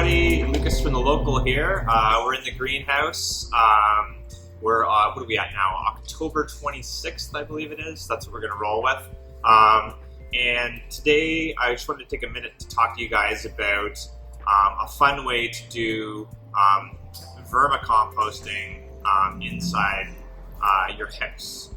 everybody, Lucas from The Local here. We're in the greenhouse. We're, what are we at now? October 26th, I believe it is. That's what we're going to roll with. And today, I just wanted to take a minute to talk to you guys about a fun way to do vermicomposting inside your house.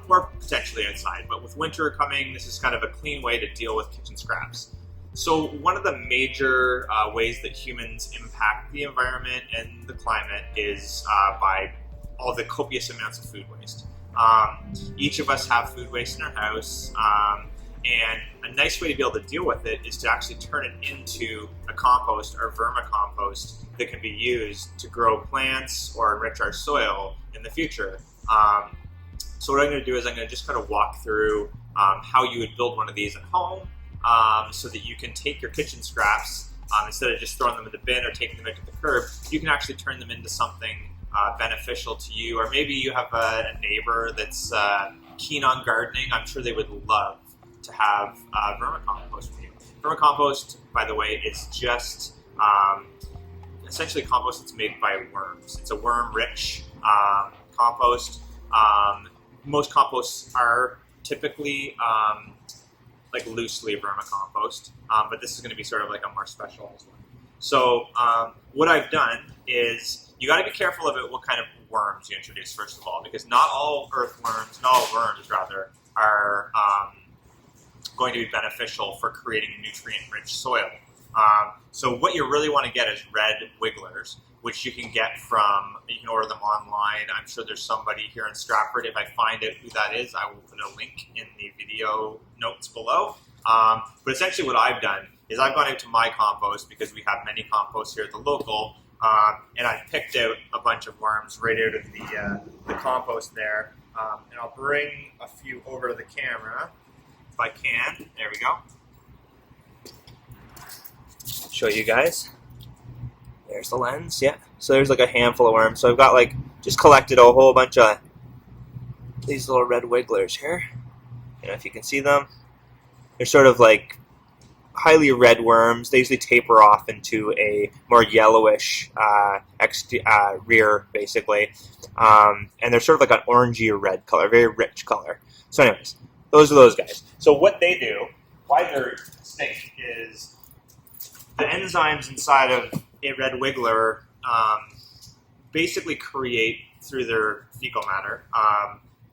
Or potentially outside. But with winter coming, this is kind of a clean way to deal with kitchen scraps. So one of the major ways that humans impact the environment and the climate is by all the copious amounts of food waste. Each of us have food waste in our house, and a nice way to be able to deal with it is to actually turn it into a compost or vermicompost that can be used to grow plants or enrich our soil in the future. So what I'm going to do is I'm going to just kind of walk through how you would build one of these at home. So that you can take your kitchen scraps, instead of just throwing them in the bin or taking them out to the curb, you can actually turn them into something beneficial to you. Or maybe you have a neighbor that's keen on gardening. I'm sure they would love to have vermicompost for you. Vermicompost, by the way, is just essentially compost that's made by worms. It's a worm-rich compost. Most composts are typically like loosely vermicompost, but this is going to be sort of like a more specialized one. So what I've done is you got to be careful about what kind of worms you introduce first of all, because not all earthworms, not all worms rather, are going to be beneficial for creating nutrient-rich soil. So what you really want to get is red wigglers, which you can get from, you can order them online. I'm sure there's somebody here in Stratford. If I find out who that is, I will put a link in the video notes below. But essentially what I've done is I've gone out to my compost because we have many composts here at the local, and I've picked out a bunch of worms right out of the compost there. And I'll bring a few over to the camera if I can. There we go. Show you guys. There's the lens, yeah. So there's like a handful of worms. So I've got like, just collected a whole bunch of these little red wigglers here. I don't know if you can see them. They're sort of like highly red worms. They usually taper off into a more yellowish rear, basically. And they're sort of like an orangey red color, very rich color. So anyways, those are those guys. So what they do, why they're distinct, is the enzymes inside of a red wiggler basically create, through their fecal matter,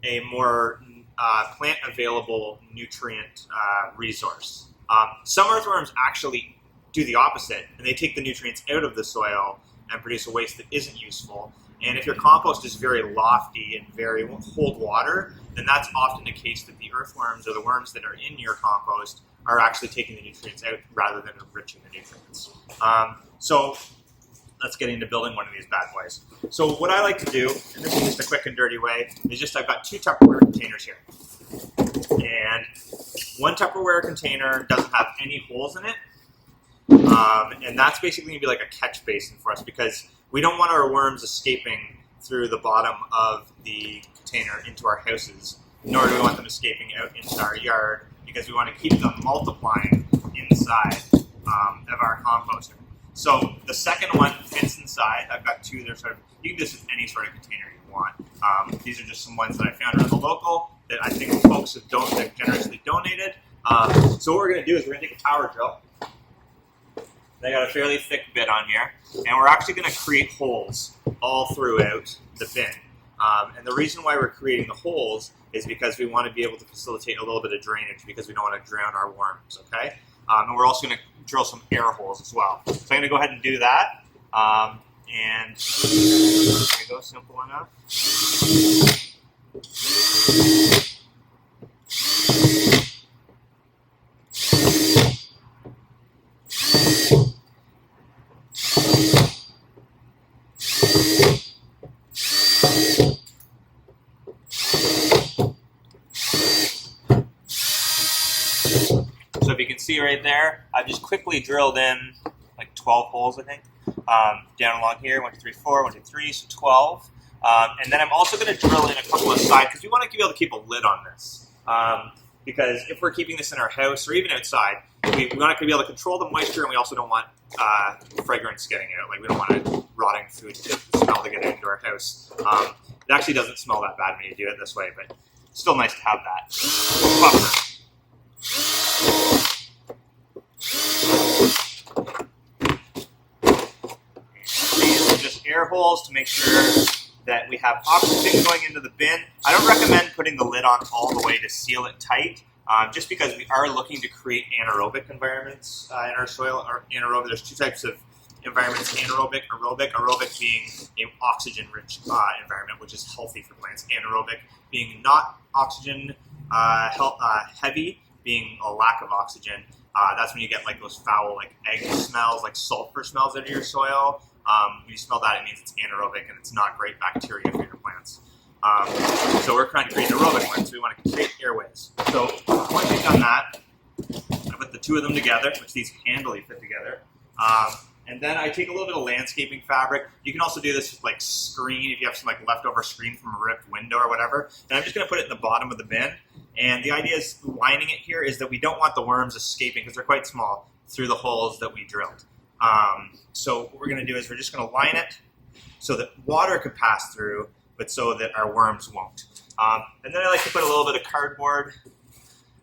a more plant-available nutrient resource. Some earthworms actually do the opposite, and they take the nutrients out of the soil and produce a waste that isn't useful. And if your compost is very lofty and won't hold water, then that's often the case that the earthworms or the worms that are in your compost are actually taking the nutrients out rather than enriching the nutrients. So let's get into building one of these bad boys. So what I like to do, and this is just a quick and dirty way, is just I've got 2 Tupperware containers here. And one Tupperware container doesn't have any holes in it. And that's basically going to be like a catch basin for us because we don't want our worms escaping through the bottom of the container into our houses, nor do we want them escaping out into our yard because we want to keep them multiplying inside of our composter. So the second one fits inside. I've got 2 that are sort of, you can do this with any sort of container you want. These are just some ones that I found around the local that I think folks have generously donated. So what we're going to do is we're going to take a power drill. They got a fairly thick bit on here, and we're actually going to create holes all throughout the bin. And the reason why we're creating the holes is because we want to be able to facilitate a little bit of drainage because we don't want to drown our worms, okay? And we're also going to drill some air holes as well. So I'm going to go ahead and do that. And there you go, simple enough. So if you can see right there, I've just quickly drilled in like 12 holes, I think, down along here, 1, 2, 3, 4, 1, 2, 3, so 12. And then I'm also going to drill in a couple of sides because we want to be able to keep a lid on this. because if we're keeping this in our house or even outside, we want to be able to control the moisture, and we also don't want fragrance getting out. Like, we don't want rotting food smell to get into our house. It actually doesn't smell that bad when you do it this way, but it's still nice to have that buffer. These are just air holes to make sure that we have oxygen going into the bin. I don't recommend putting the lid on all the way to seal it tight, just because we are looking to create anaerobic environments in our soil. Or anaerobic, there's two types of environments: anaerobic, aerobic. Aerobic being an oxygen-rich environment, which is healthy for plants. Anaerobic being not oxygen heavy, being a lack of oxygen. That's when you get like those foul, like egg smells, like sulfur smells out of your soil. When you smell that, it means it's anaerobic and it's not great bacteria for your plants. So we're trying to create aerobic ones, so we want to create airways. So once we've done that, I put the two of them together, which these handily fit together. And then I take a little bit of landscaping fabric. You can also do this with like screen, if you have some like leftover screen from a ripped window or whatever. And I'm just going to put it in the bottom of the bin. And the idea is lining it here is that we don't want the worms escaping, because they're quite small, through the holes that we drilled. So what we're going to do is we're just going to line it so that water could pass through, but so that our worms won't. And then I like to put a little bit of cardboard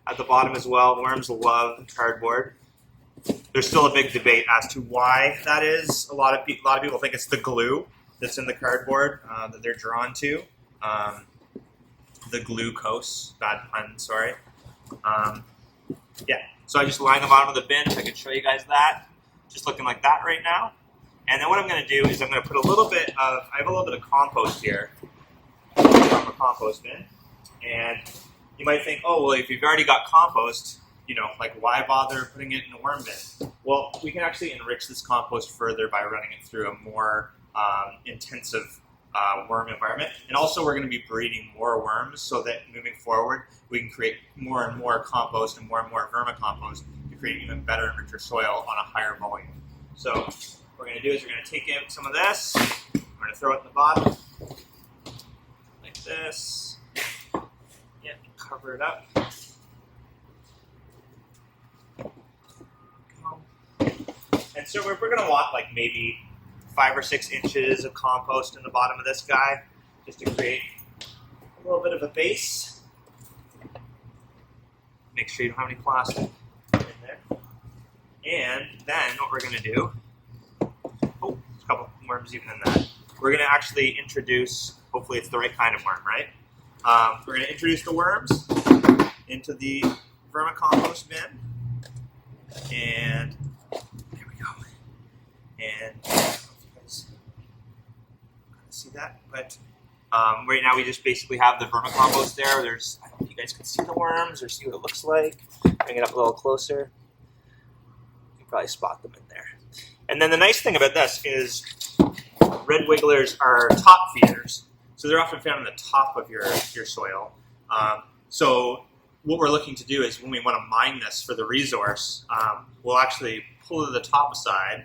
at the bottom as well. Worms love cardboard. There's still a big debate as to why that is. A lot of people think it's the glue that's in the cardboard that they're drawn to. The glucose, bad pun, sorry. Yeah, so I just line the bottom of the bin. I can show you guys that. Just looking like that right now. And then what I'm going to do is I'm going to put a little bit of, I have a little bit of compost here from a compost bin. And you might think, oh, well, if you've already got compost, you know, like why bother putting it in a worm bin? Well, we can actually enrich this compost further by running it through a more intensive worm environment. And also we're going to be breeding more worms so that moving forward, we can create more and more compost and more vermicompost to create even better and richer soil on a higher volume. So what we're going to do is we're going to take out some of this. We're going to throw it in the bottom like this. Yeah, cover it up. And so we're going to want like maybe 5 or 6 inches of compost in the bottom of this guy, just to create a little bit of a base. Make sure you don't have any plastic in there. And then what we're going to do, oh, there's a couple worms even in that. We're going to actually introduce, hopefully it's the right kind of worm, right? We're going to introduce the worms into the vermicompost bin. And there we go. And I don't know if you guys see that, but right now we just basically have the vermicompost there. There's, I don't know if you guys can see the worms or see what it looks like. Bring it up a little closer. You can probably spot them in there. And then the nice thing about this is red wigglers are top feeders. So they're often found on the top of your soil. So what we're looking to do is when we want to mine this for the resource, we'll actually pull to the top side.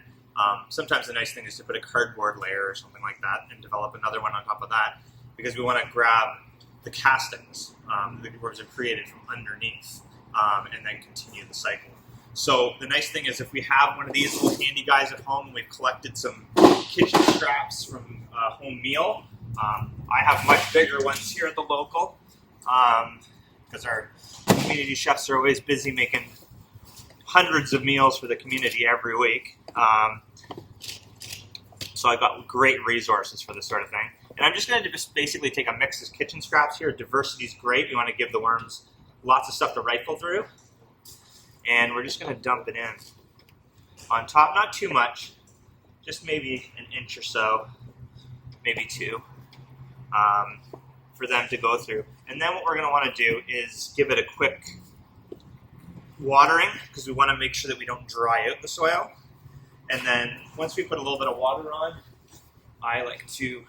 Sometimes the nice thing is to put a cardboard layer or something like that and develop another one on top of that, because we want to grab the castings the worms are created from underneath and then continue the cycle. So the nice thing is if we have one of these little handy guys at home and we've collected some kitchen scraps from a home meal, I have much bigger ones here at the local because our community chefs are always busy making hundreds of meals for the community every week. So I've got great resources for this sort of thing. And I'm just going to just basically take a mix of kitchen scraps here. Diversity is great. We want to give the worms lots of stuff to rifle through. And we're just going to dump it in on top. Not too much, just maybe an inch or so, maybe 2, for them to go through. And then what we're going to want to do is give it a quick watering, because we want to make sure that we don't dry out the soil. And then once we put a little bit of water on, I like to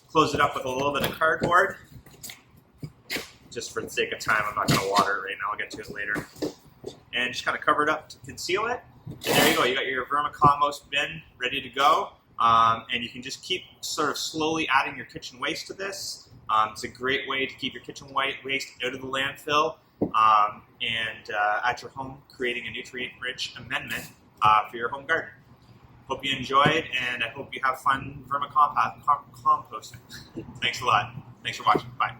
close it up with a little bit of cardboard. Just for the sake of time, I'm not going to water it right now. I'll get to it later. And just kind of cover it up to conceal it. And there you go. You got your vermicompost bin ready to go. And you can just keep sort of slowly adding your kitchen waste to this. It's a great way to keep your kitchen waste out of the landfill. and at your home, creating a nutrient-rich amendment for your home garden. Hope you enjoyed, and I hope you have fun vermicomposting. Thanks a lot. Thanks for watching. Bye.